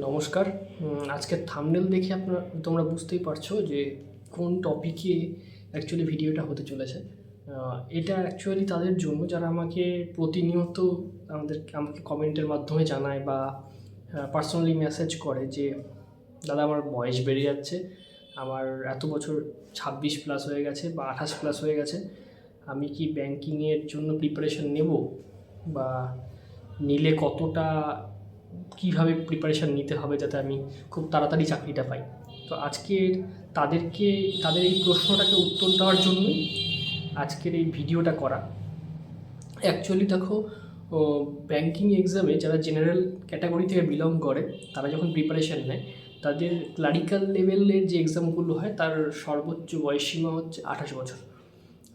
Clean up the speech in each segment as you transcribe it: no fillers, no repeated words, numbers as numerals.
নমস্কার। আজকের থাম্বনেল দেখে তোমরা বুঝতেই পারছো যে কোন টপিকে অ্যাকচুয়ালি ভিডিওটা হতে চলেছে। এটা অ্যাকচুয়ালি তাদের জন্য যারা আমাকে প্রতিনিয়ত আমাকে কমেন্টের মাধ্যমে জানায় বা পার্সোনালি মেসেজ করে যে দাদা আমার বয়স বেড়ে যাচ্ছে, আমার এত বছর 26+ হয়ে গেছে বা 28+ হয়ে গেছে, আমি কি ব্যাংকিংয়ের জন্য প্রিপারেশন নেব বা নিলে কতটা কীভাবে প্রিপারেশান নিতে হবে যাতে আমি খুব তাড়াতাড়ি চাকরিটা পাই। তো আজকের তাদের এই প্রশ্নটাকে উত্তর দেওয়ার জন্যই আজকের এই ভিডিওটা করা। অ্যাকচুয়ালি দেখো, ব্যাংকিং এক্সামে যারা জেনারেল ক্যাটাগরি থেকে বিলং করে তারা যখন প্রিপারেশান নেয়, তাদের ক্লারিক্যাল লেভেলের যে এক্সামগুলো হয় তার সর্বোচ্চ বয়সসীমা হচ্ছে 28 বছর।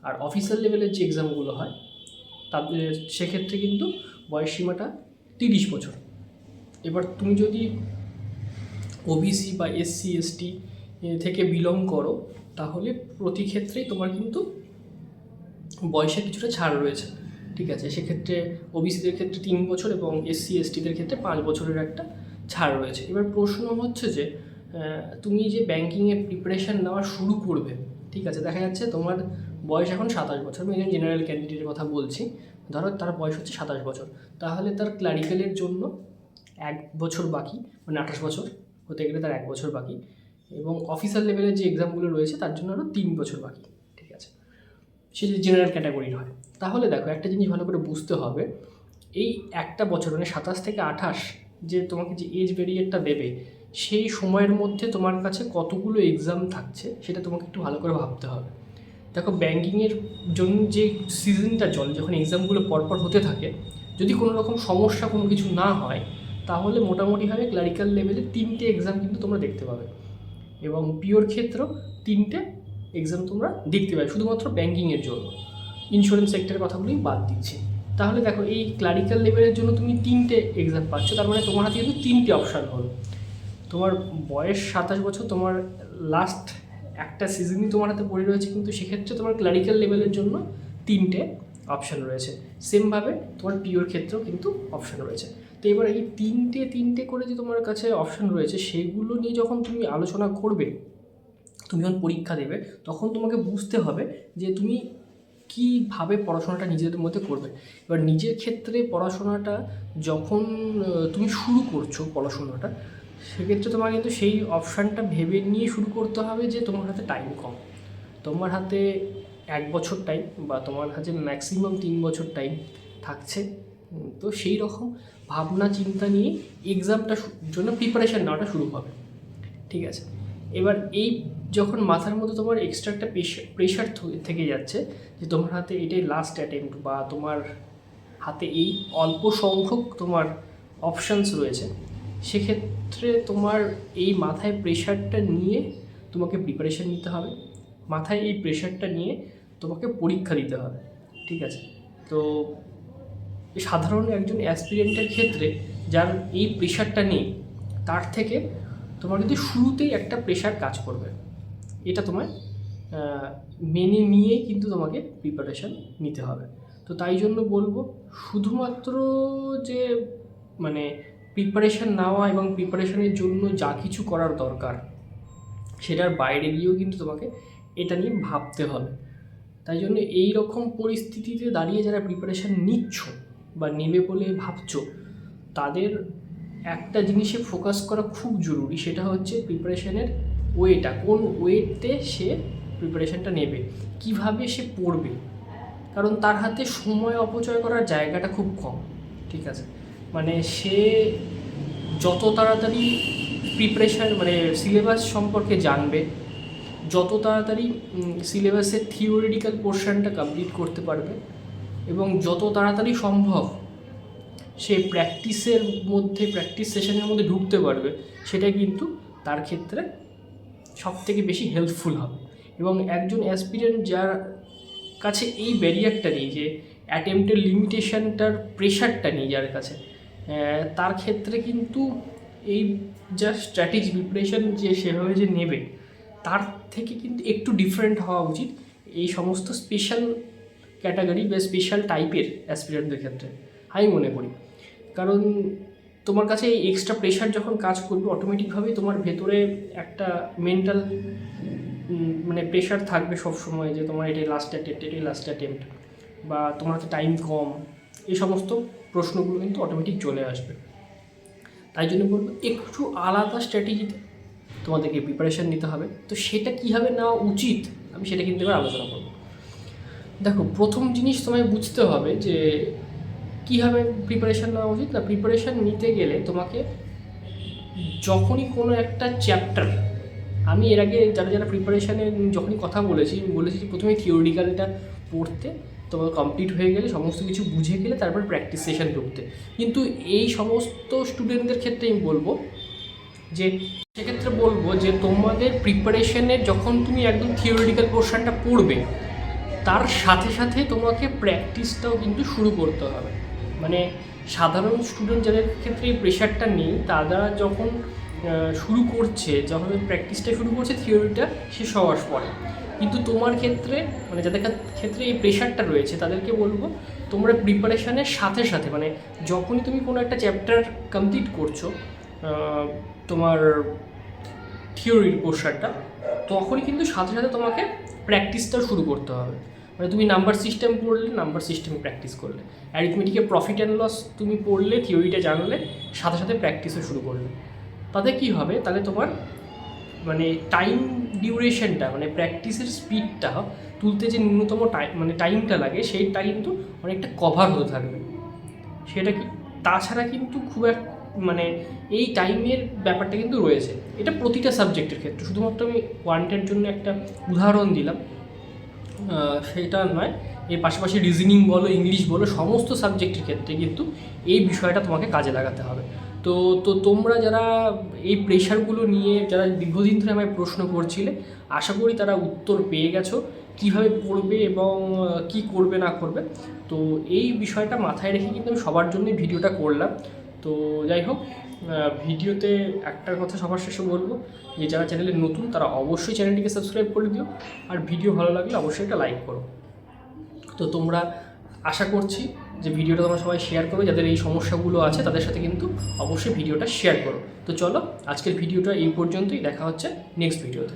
আর অফিসার লেভেলের যে এক্সামগুলো হয় তাদের সেক্ষেত্রে কিন্তু বয়সসীমাটা 30 বছর। এবার তুমি যদি ওবিসি বা এসসি এসটি থেকে বিলং করো তাহলে প্রতি ক্ষেত্রেই তোমার কিন্তু বয়সে কিছুটা ছাড় রয়েছে, ঠিক আছে। সেক্ষেত্রে ওবিসিদের ক্ষেত্রে 3 বছর এবং এসসি এসটিদের ক্ষেত্রে 5 বছরের একটা ছাড় রয়েছে। এবার প্রশ্ন হচ্ছে যে তুমি যে ব্যাংকিংয়ে প্রিপারেশান নেওয়া শুরু করবে, ঠিক আছে, দেখা যাচ্ছে তোমার বয়স এখন 27 বছর। আমি একজন জেনারেল ক্যান্ডিডেটের কথা বলছি, ধরো তার বয়স হচ্ছে 27 বছর, তাহলে তার ক্লারিক্যালের জন্য 1 বছর বাকি, মানে 28 বছর হতে গেলে তার 1 বছর বাকি, এবং অফিসার লেভেলের যে এক্সামগুলো রয়েছে তার জন্য আরও 3 বছর বাকি, ঠিক আছে। সে যদি জেনারেল ক্যাটাগরির হয়, তাহলে দেখো একটা জিনিস ভালো করে বুঝতে হবে, এই একটা বছর মানে 27 থেকে 28 যে তোমাকে যে এজ ব্যারিয়ারটা দেবে, সেই সময়ের মধ্যে তোমার কাছে কতগুলো এক্সাম থাকছে সেটা তোমাকে একটু ভালো করে ভাবতে হবে। দেখো, ব্যাংকিংয়ের জন্য যে সিজনটা চলে, যখন এক্সামগুলো পরপর হতে থাকে, যদি কোনো রকম সমস্যা কোনো কিছু না হয় তাহলে মোটামুটিভাবে ক্লারিক্যাল লেভেলে 3টে এক্সাম কিন্তু তোমরা দেখতে পাবে, এবং পিওর ক্ষেত্রেও 3টে এক্সাম তোমরা দেখতে পাবে শুধুমাত্র ব্যাংকিংয়ের জন্য। ইন্স্যুরেন্স সেক্টরের কথাগুলোই বাদ দিচ্ছি। তাহলে দেখো, এই ক্লারিক্যাল লেভেলের জন্য তুমি 3টে এক্সাম পাচ্ছ, তার মানে তোমার হাতে কিন্তু 3টে অপশান হলো। তোমার বয়স 27 বছর, তোমার লাস্ট একটা সিজনই তোমার হাতে পড়ে রয়েছে, কিন্তু সেক্ষেত্রে তোমার ক্লারিক্যাল লেভেলের জন্য 3টে অপশান রয়েছে। সেমভাবে তোমার পিওর ক্ষেত্রেও কিন্তু অপশান রয়েছে। তো এবার এই তিনটে করে যে তোমার কাছে অপশান রয়েছে, সেগুলো নিয়ে যখন তুমি আলোচনা করবে, তুমি যখন পরীক্ষা দেবে, তখন তোমাকে বুঝতে হবে যে তুমি কীভাবে পড়াশোনাটা নিজেদের মধ্যে করবে। এবার নিজের ক্ষেত্রে পড়াশোনাটা যখন তুমি শুরু করছো পড়াশোনাটা, সেক্ষেত্রে তোমার কিন্তু সেই অপশানটা ভেবে নিয়ে শুরু করতে হবে যে তোমার হাতে টাইম কম, তোমার হাতে 1 বছর টাইম বা তোমার হাতে ম্যাক্সিমাম 3 বছর টাইম থাকছে। তো সেই রকম ভাবনা চিন্তা নিয়ে এক্সামটা জন্য প্রিপারেশান নেওয়াটা শুরু হবে, ঠিক আছে। এবার এই যখন মাথার মধ্যে তোমার এক্সট্রা একটা প্রেশার থেকে যাচ্ছে যে তোমার হাতে এটাই লাস্ট অ্যাটেম্প্ট বা তোমার হাতে এই অল্প সংখ্যক তোমার অপশানস রয়েছে, সেক্ষেত্রে তোমার এই মাথায় প্রেশারটা নিয়ে তোমাকে প্রিপারেশান নিতে হবে, মাথায় এই প্রেশারটা নিয়ে তোমাকে পরীক্ষা দিতে হবে, ঠিক আছে। তো সাধারণ একজন অ্যাসপিরেন্টের ক্ষেত্রে যার এই প্রেশারটা নেই, তার থেকে তোমার কিন্তু শুরুতেই একটা প্রেশার কাজ করবে। এটা তোমায় মেনে নিয়েই কিন্তু তোমাকে প্রিপারেশান নিতে হবে। তো তাই জন্য বলবো, শুধুমাত্র যে মানে প্রিপারেশান নেওয়া এবং প্রিপারেশানের জন্য যা কিছু করার দরকার সেটার বাইরে গিয়েও কিন্তু তোমাকে এটা নিয়ে ভাবতে হবে। তাই জন্য এই রকম পরিস্থিতিতে দাঁড়িয়ে যারা প্রিপারেশান নিচ্ছ বা নেবে বলে ভাবছো, তাদের একটা জিনিসে ফোকাস করা খুব জরুরি, সেটা হচ্ছে প্রিপারেশানের ওয়েটা, কোন ওয়েতে সে প্রিপারেশানটা নেবে, কিভাবে সে পড়বে। কারণ তার হাতে সময় অপচয় করার জায়গাটা খুব কম, ঠিক আছে। মানে সে যত তাড়াতাড়ি প্রিপারেশান মানে সিলেবাস সম্পর্কে জানবে, যত তাড়াতাড়ি সিলেবাসের থিওরিটিক্যাল পোর্শনটা কমপ্লিট করতে পারবে, এবং যত তাড়াতাড়ি সম্ভব সে প্র্যাকটিস সেশনের মধ্যে ঢুকতে পারবে, সেটাই কিন্তু তার ক্ষেত্রে সবথেকে বেশি হেল্পফুল হবে। এবং একজন অ্যাসপিরেন্ট যার কাছে এই ব্যারিয়ারটা নেই, যে অ্যাটেম্পটের লিমিটেশনটার প্রেশারটা নেই যার কাছে, তার ক্ষেত্রে কিন্তু এই যা স্ট্র্যাটেজি প্রিপারেশন যে সেভাবে যে নেবে, তার থেকে কিন্তু একটু ডিফারেন্ট হওয়া উচিত এই সমস্ত স্পেশাল ক্যাটাগরি বা স্পেশাল টাইপের অ্যাসপিরেন্টদের ক্ষেত্রে, আমি মনে করি। কারণ তোমার কাছে এই এক্সট্রা প্রেশার যখন কাজ করবে অটোমেটিকভাবেই তোমার ভেতরে একটা মেন্টাল মানে প্রেশার থাকবে সব সময় যে তোমার এটাই লাস্ট অ্যাটেম্প্ট বা তোমার হাতে টাইম কম, এই সমস্ত প্রশ্নগুলো কিন্তু অটোমেটিক চলে আসবে। তাই জন্য বলবো একটু আলাদা স্ট্র্যাটেজিতে তোমাদেরকে প্রিপারেশান নিতে হবে। তো সেটা কীভাবে নেওয়া উচিত আমি সেটা কিন্তু এবার আলোচনা করবো। দেখো, প্রথম জিনিস তোমায় বুঝতে হবে যে কীভাবে প্রিপারেশান নেওয়া উচিত। না, প্রিপারেশান নিতে গেলে তোমাকে যখনই কোনো একটা চ্যাপ্টার, আমি এর আগে যারা প্রিপারেশানে যখনই কথা বলেছি যে প্রথমে থিওরিটিক্যালটা পড়তে, তোমার কমপ্লিট হয়ে গেলে সমস্ত কিছু বুঝে গেলে তারপর প্র্যাকটিস সেশন ঢুকতে। কিন্তু এই সমস্ত স্টুডেন্টদের ক্ষেত্রে আমি বলবো যে সেক্ষেত্রে বলবো যে তোমাদের প্রিপারেশনে যখন তুমি একদম থিওরিটিক্যাল পোর্শনটা পড়বে তার সাথে সাথে তোমাকে প্র্যাকটিসটাও কিন্তু শুরু করতে হবে। মানে সাধারণ স্টুডেন্ট যাদের ক্ষেত্রে এই প্রেশারটা নেই তারা যখন শুরু করছে, যখন প্র্যাকটিসটা শুরু করছে থিওরিটা শেষ হওয়ার পরে, কিন্তু তোমার ক্ষেত্রে মানে যাদের ক্ষেত্রে এই প্রেশারটা রয়েছে তাদেরকে বলবো তোমরা প্রিপারেশানের সাথে সাথে মানে যখনই তুমি কোনো একটা চ্যাপ্টার কমপ্লিট করছো তোমার থিওরির পোর্শনটা, তখনই কিন্তু সাথে সাথে তোমাকে প্র্যাকটিসটাও শুরু করতে হবে। মানে তুমি নাম্বার সিস্টেম পড়লে নাম্বার সিস্টেম প্র্যাকটিস করলে, অ্যারিথমেটিকের প্রফিট অ্যান্ড লস তুমি পড়লে, থিওরিটা জানলে, সাথে সাথে প্র্যাকটিসও শুরু করলে, তাতে কী হবে, তাহলে তোমার মানে টাইম ডিউরেশনটা মানে প্র্যাকটিসের স্পিডটা তুলতে যে ন্যূনতম টাইমটা লাগে সেইটা কিন্তু অনেকটা কভার হতে থাকবে। সেটা কি তাছাড়া কিন্তু খুব মানে এই টাইমের ব্যাপারটা কিন্তু রয়েছে, এটা প্রতিটা সাবজেক্টের ক্ষেত্রে, শুধুমাত্র আমি ওয়ান্টের জন্য একটা উদাহরণ দিলাম সেটা নয়, এর পাশাপাশি রিজনিং বলো, ইংলিশ বলো, সমস্ত সাবজেক্টের ক্ষেত্রে কিন্তু এই বিষয়টা তোমাকে কাজে লাগাতে হবে। তো তোমরা যারা এই প্রেশারগুলো নিয়ে যারা দীর্ঘদিন ধরে আমায় প্রশ্ন করছিলে, আশা করি তারা উত্তর পেয়ে গেছো কীভাবে পড়বে এবং কি করবে না করবে। তো এই বিষয়টা মাথায় রেখে কিন্তু আমি সবার জন্যই ভিডিওটা করলাম। তো যাই হোক, ভিডিওতে একটা কথা সবার শেষে বলবো যে যারা চ্যানেলে নতুন তারা অবশ্যই চ্যানেলটিকে সাবস্ক্রাইব করে দিও, আর ভিডিও ভালো লাগলে অবশ্যই একটা লাইক করো। তো তোমরা আশা করছি যে ভিডিওটা তোমরা সবাই শেয়ার করো, যাদের এই সমস্যাগুলো আছে তাদের সাথে কিন্তু অবশ্যই ভিডিওটা শেয়ার করো। তো চলো, আজকের ভিডিওটা এই পর্যন্তই, দেখা হচ্ছে নেক্সট ভিডিওতে।